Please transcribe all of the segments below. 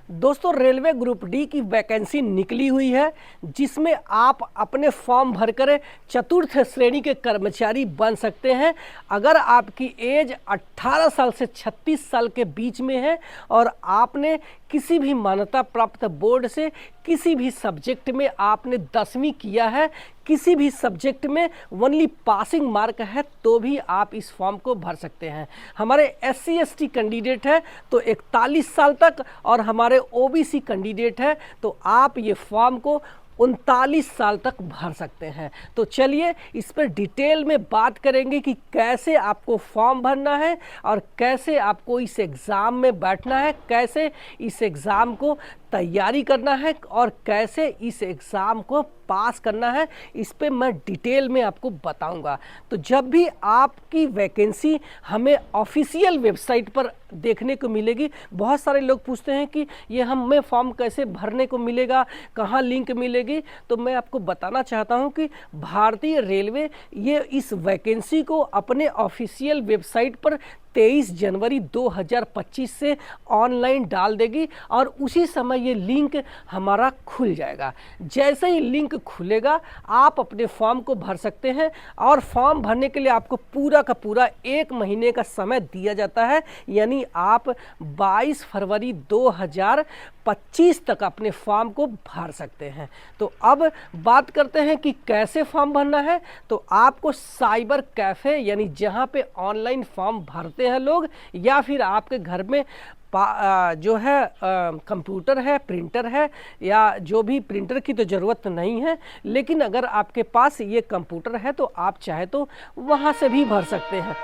दोस्तों railway group D की vacancy निकली हुई है जिसमें आप अपने फॉर्म भरकर चतुर्थ श्रेणी के कर्मचारी बन सकते हैं। अगर आपकी एज 18 साल से 36 साल के बीच में है और आपने किसी भी मान्यता प्राप्त बोर्ड से किसी भी सब्जेक्ट में आपने 10वीं किया है, किसी भी सब्जेक्ट में ओनली पासिंग मार्क है, तो भी आप इस फॉर्म को भर सकते हैं। हमारे SC ST कैंडिडेट है तो 41 साल तक और हमारे OBC कैंडिडेट है तो आप ये फॉर्म को 39 साल तक भर सकते हैं। तो चलिए इस पर डिटेल में बात करेंगे कि कैसे आपको फॉर्म भरना है और कैसे आपको इस एग्ज़ाम में बैठना है, कैसे इस एग्ज़ाम को तैयारी करना है और कैसे इस एग्ज़ाम को पास करना है। इस पे मैं डिटेल में आपको बताऊंगा। तो जब भी आपकी वैकेंसी हमें ऑफिशियल वेबसाइट पर देखने को मिलेगी, बहुत सारे लोग पूछते हैं कि ये हमें फॉर्म कैसे भरने को मिलेगा, कहाँ लिंक मिलेगी। तो मैं आपको बताना चाहता हूँ कि भारतीय रेलवे ये इस वैकेंसी को अपने ऑफिशियल वेबसाइट पर 23 जनवरी 2025 से ऑनलाइन डाल देगी और उसी समय ये लिंक हमारा खुल जाएगा। जैसे ही लिंक खुलेगा आप अपने फॉर्म को भर सकते हैं और फॉर्म भरने के लिए आपको पूरा का पूरा 1 महीने का समय दिया जाता है, यानी आप 22 फरवरी 2025 तक अपने फॉर्म को भर सकते हैं। तो अब बात करते हैं कि कैसे फॉर्म भरना है। तो आपको साइबर कैफ़े यानी जहाँ पे ऑनलाइन फॉर्म भरते हैं लोग, या फिर आपके घर में जो है कंप्यूटर है, प्रिंटर है, या जो भी प्रिंटर की तो ज़रूरत नहीं है, लेकिन अगर आपके पास ये कंप्यूटर है तो आप चाहे तो वहाँ से भी भर सकते हैं।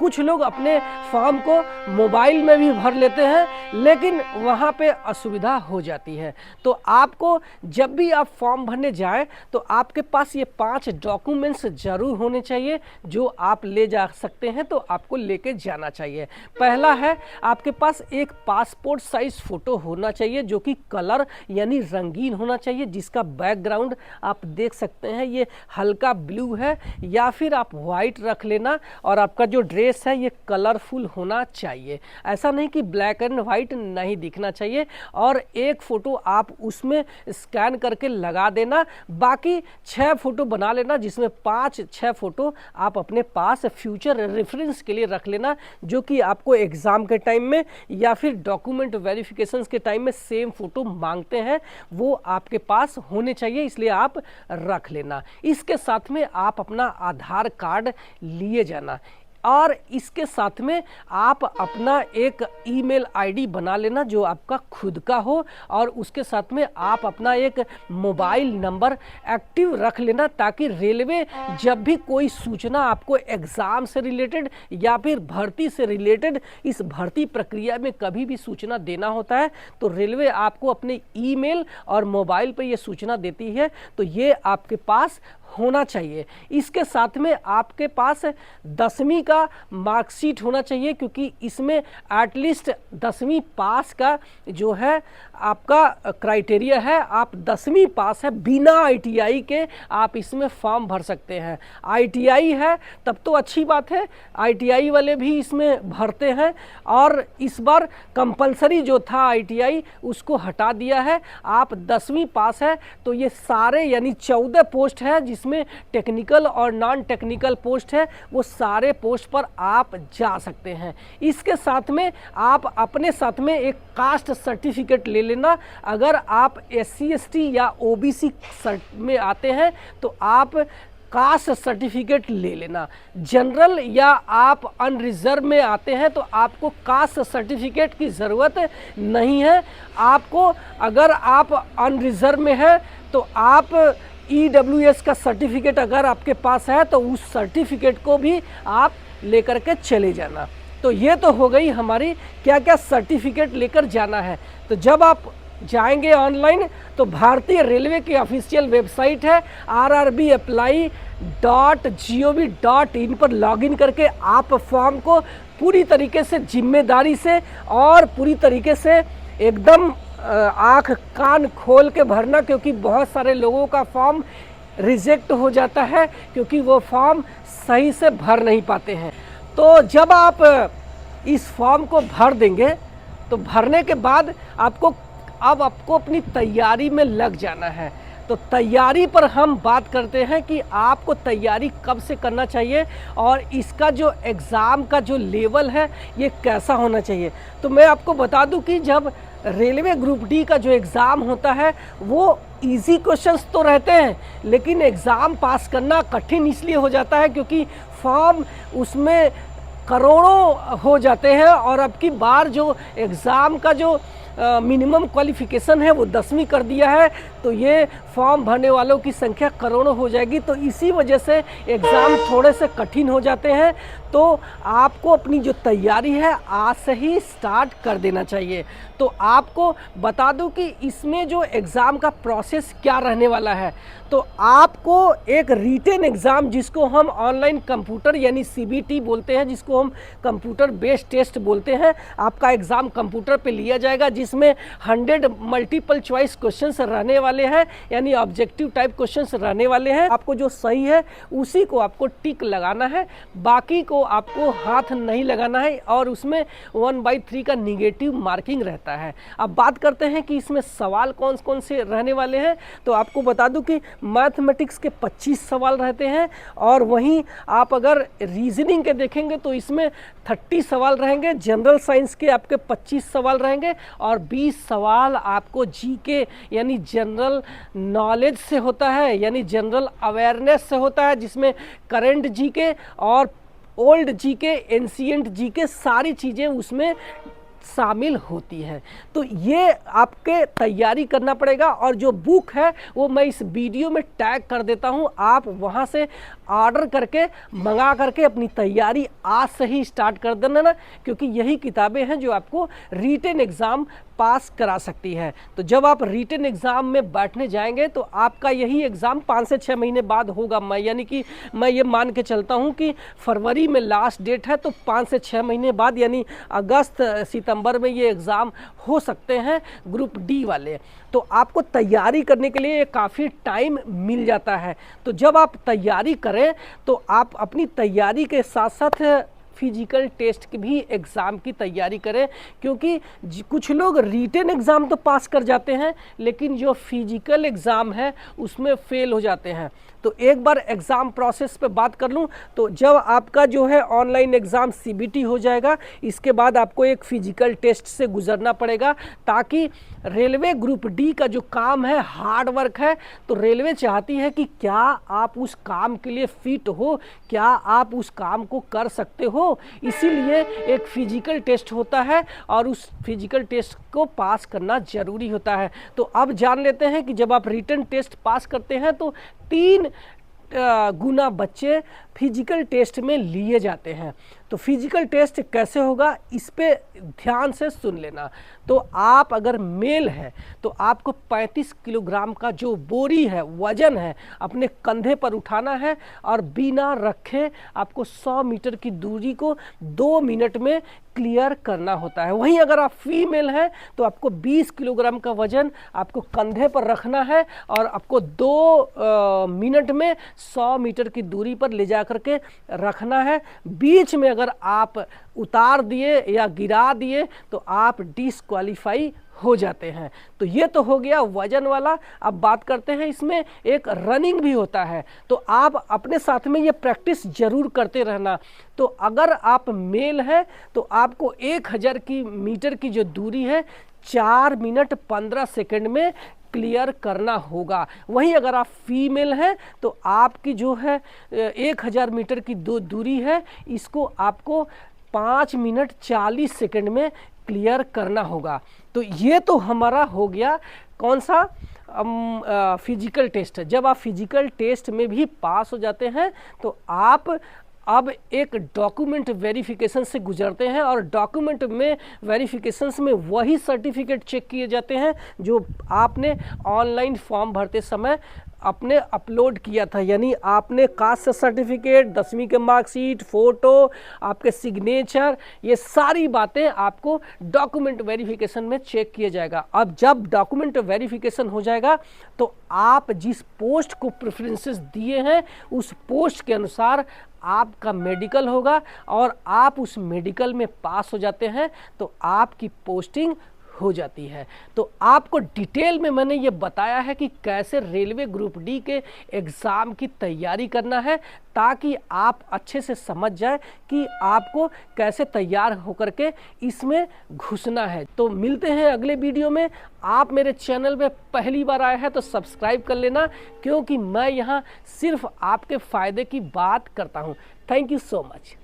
कुछ लोग अपने फॉर्म को मोबाइल में भी भर लेते हैं, लेकिन वहाँ पे असुविधा हो जाती है। तो आपको जब भी आप फॉर्म भरने जाएं तो आपके पास ये 5 डॉक्यूमेंट्स ज़रूर होने चाहिए जो आप ले जा सकते हैं, तो आपको लेके जाना चाहिए। पहला है आपके पास एक पासपोर्ट साइज फ़ोटो होना चाहिए जो कि कलर यानी रंगीन होना चाहिए, जिसका बैकग्राउंड आप देख सकते हैं ये हल्का ब्लू है, या फिर आप वाइट रख लेना और आपका जो ड्रेस है ये कलरफुल होना चाहिए। ऐसा नहीं कि ब्लैक एंड वाइट नहीं दिखना चाहिए। और एक फ़ोटो आप उसमें स्कैन करके लगा देना, बाकी 6 फ़ोटो बना लेना, जिसमें 5-6 फ़ोटो आप अपने पास फ्यूचर रेफरेंस के लिए रख लेना, जो कि आपको एग्ज़ाम के टाइम में या फिर डॉक्यूमेंट वेरिफिकेशंस के टाइम में सेम फ़ोटो मांगते हैं, वो आपके पास होने चाहिए, इसलिए आप रख लेना। इसके साथ में आप अपना आधार कार्ड लिए जाना और इसके साथ में आप अपना एक ईमेल आईडी बना लेना जो आपका खुद का हो, और उसके साथ में आप अपना एक मोबाइल नंबर एक्टिव रख लेना, ताकि रेलवे जब भी कोई सूचना आपको एग्ज़ाम से रिलेटेड या फिर भर्ती से रिलेटेड इस भर्ती प्रक्रिया में कभी भी सूचना देना होता है तो रेलवे आपको अपने ईमेल और मोबाइल पर यह सूचना देती है। तो ये आपके पास होना चाहिए। इसके साथ में आपके पास 10वीं का मार्कशीट होना चाहिए, क्योंकि इसमें एटलीस्ट 10वीं पास का जो है आपका क्राइटेरिया है। आप 10वीं पास है, बिना ITI के आप इसमें फॉर्म भर सकते हैं। ITI है तब तो अच्छी बात है, ITI वाले भी इसमें भरते हैं, और इस बार कंपलसरी जो था ITI उसको हटा दिया है। आप 10वीं पास है तो ये सारे यानी 14 पोस्ट है जिसमें टेक्निकल और नॉन टेक्निकल पोस्ट है, वो सारे पोस्ट पर आप जा सकते हैं। इसके साथ में आप अपने साथ में एक कास्ट सर्टिफिकेट ले लेना। अगर आप SC ST या OBC में आते हैं तो आप कास्ट सर्टिफिकेट ले लेना। जनरल या आप अनरिजर्व में आते हैं तो आपको कास्ट सर्टिफिकेट की ज़रूरत नहीं है। आपको अगर आप अनरिजर्व में हैं तो आप EWS का सर्टिफिकेट अगर आपके पास है तो उस सर्टिफिकेट को भी आप लेकर के चले जाना। तो ये तो हो गई हमारी क्या क्या सर्टिफिकेट लेकर जाना है। तो जब आप जाएंगे ऑनलाइन तो भारतीय रेलवे की ऑफिशियल वेबसाइट है rrbapply.gov.in पर लॉगिन करके आप फॉर्म को पूरी तरीके से जिम्मेदारी से और पूरी तरीके से एकदम आँख कान खोल के भरना, क्योंकि बहुत सारे लोगों का फॉर्म रिजेक्ट हो जाता है क्योंकि वो फॉर्म सही से भर नहीं पाते हैं। तो जब आप इस फॉर्म को भर देंगे तो भरने के बाद आपको अब आपको अपनी तैयारी में लग जाना है। तो तैयारी पर हम बात करते हैं कि आपको तैयारी कब से करना चाहिए और इसका जो एग्ज़ाम का जो लेवल है ये कैसा होना चाहिए। तो मैं आपको बता दूं कि जब रेलवे ग्रुप डी का जो एग्ज़ाम होता है वो इजी क्वेश्चंस तो रहते हैं, लेकिन एग्ज़ाम पास करना कठिन इसलिए हो जाता है क्योंकि फॉर्म उसमें करोड़ों हो जाते हैं और अब की बार जो एग्ज़ाम का जो मिनिमम क्वालिफ़िकेशन है वो 10वीं कर दिया है, तो ये फॉर्म भरने वालों की संख्या करोड़ों हो जाएगी। तो इसी वजह से एग्ज़ाम थोड़े से कठिन हो जाते हैं। तो आपको अपनी जो तैयारी है आज से ही स्टार्ट कर देना चाहिए। तो आपको बता दूं कि इसमें जो एग्ज़ाम का प्रोसेस क्या रहने वाला है। तो आपको एक रिटेन एग्ज़ाम जिसको हम ऑनलाइन कंप्यूटर यानी CBT बोलते हैं, जिसको हम कंप्यूटर बेस्ड टेस्ट बोलते हैं, आपका एग्ज़ाम कंप्यूटर पे लिया जाएगा जिसमें 100 मल्टीपल चॉइस क्वेश्चंस रहने वाले हैं, यानी ऑब्जेक्टिव टाइप क्वेश्चंस रहने वाले हैं। आपको जो सही है उसी को आपको टिक लगाना है, बाकी को आपको हाथ नहीं लगाना है और उसमें 1/3 का निगेटिव मार्किंग रहता है। अब बात करते हैं कि इसमें सवाल कौन कौन से रहने वाले हैं। तो आपको बता दूं कि मैथमेटिक्स के 25 सवाल रहते हैं और वहीं आप अगर रीजनिंग के देखेंगे तो इसमें 30 सवाल रहेंगे। जनरल साइंस के आपके 25 सवाल रहेंगे और 20 सवाल आपको GK यानी जनरल नॉलेज से होता है, यानी जनरल अवेयरनेस से होता है, जिसमें करंट GK और ओल्ड GK, एंशिएंट GK सारी चीज़ें उसमें शामिल होती हैं। तो ये आपके तैयारी करना पड़ेगा और जो बुक है वो मैं इस वीडियो में टैग कर देता हूँ, आप वहाँ से ऑर्डर करके मंगा करके अपनी तैयारी आज से ही स्टार्ट कर देना ना, क्योंकि यही किताबें हैं जो आपको रिटन एग्ज़ाम पास करा सकती है। तो जब आप रिटन एग्ज़ाम में बैठने जाएंगे तो आपका यही एग्ज़ाम 5 से 6 महीने बाद होगा। यानी कि मैं ये मान के चलता हूँ कि फरवरी में लास्ट डेट है, तो 5 से 6 महीने बाद यानी अगस्त सितंबर में ये एग्ज़ाम हो सकते हैं ग्रुप डी वाले। तो आपको तैयारी करने के लिए काफ़ी टाइम मिल जाता है। तो जब आप तैयारी करें तो आप अपनी तैयारी के साथ साथ फिजिकल टेस्ट की भी एग्ज़ाम की तैयारी करें, क्योंकि कुछ लोग रिटन एग्ज़ाम तो पास कर जाते हैं लेकिन जो फिजिकल एग्ज़ाम है उसमें फेल हो जाते हैं। तो एक बार एग्ज़ाम प्रोसेस पे बात कर लूँ तो जब आपका जो है ऑनलाइन एग्ज़ाम CBT हो जाएगा, इसके बाद आपको एक फिजिकल टेस्ट से गुजरना पड़ेगा, ताकि रेलवे ग्रुप डी का जो काम है हार्ड वर्क है, तो रेलवे चाहती है कि क्या आप उस काम के लिए फिट हो, क्या आप उस काम को कर सकते हो। इसीलिए एक फिजिकल टेस्ट होता है और उस फिजिकल टेस्ट को पास करना ज़रूरी होता है। तो अब जान लेते हैं कि जब आप रिटन टेस्ट पास करते हैं तो 3 गुना बच्चे फिजिकल टेस्ट में लिए जाते हैं। तो फिजिकल टेस्ट कैसे होगा इस पे ध्यान से सुन लेना। तो आप अगर मेल है तो आपको 35 किलोग्राम का जो बोरी है, वजन है, अपने कंधे पर उठाना है और बिना रखे आपको 100 मीटर की दूरी को 2 मिनट में क्लियर करना होता है। वहीं अगर आप फीमेल हैं तो आपको 20 किलोग्राम का वजन आपको कंधे पर रखना है और आपको 2 मिनट में 100 मीटर की दूरी पर ले जा करके रखना है। बीच में अगर आप उतार दिए या गिरा दिए तो आप डिस्क्वालीफाई हो जाते हैं। तो ये तो हो गया वजन वाला। अब बात करते हैं इसमें एक रनिंग भी होता है, तो आप अपने साथ में ये प्रैक्टिस जरूर करते रहना। तो अगर आप मेल हैं तो आपको 1000 मीटर की जो दूरी है 4 मिनट 15 सेकंड में क्लियर करना होगा। वहीं अगर आप फीमेल हैं तो आपकी जो है 1000 मीटर की दूरी है, इसको आपको 5 मिनट 40 सेकंड में क्लियर करना होगा। तो ये तो हमारा हो गया कौन सा फिजिकल टेस्ट। जब आप फिजिकल टेस्ट में भी पास हो जाते हैं तो आप अब एक डॉक्यूमेंट वेरिफिकेशन से गुजरते हैं और डॉक्यूमेंट में वेरिफिकेशंस में वही सर्टिफिकेट चेक किए जाते हैं जो आपने ऑनलाइन फॉर्म भरते समय अपने अपलोड किया था। यानी आपने कास्ट सर्टिफिकेट, 10वीं के मार्कशीट, फ़ोटो, आपके सिग्नेचर, ये सारी बातें आपको डॉक्यूमेंट वेरिफिकेशन में चेक किया जाएगा। अब जब डॉक्यूमेंट वेरिफिकेशन हो जाएगा तो आप जिस पोस्ट को प्रेफरेंसेस दिए हैं उस पोस्ट के अनुसार आपका मेडिकल होगा और आप उस मेडिकल में पास हो जाते हैं तो आपकी पोस्टिंग हो जाती है। तो आपको डिटेल में मैंने ये बताया है कि कैसे रेलवे ग्रुप डी के एग्ज़ाम की तैयारी करना है, ताकि आप अच्छे से समझ जाए कि आपको कैसे तैयार होकर के इसमें घुसना है। तो मिलते हैं अगले वीडियो में। आप मेरे चैनल में पहली बार आए हैं तो सब्सक्राइब कर लेना, क्योंकि मैं यहाँ सिर्फ आपके फ़ायदे की बात करता हूँ। Thank you so much.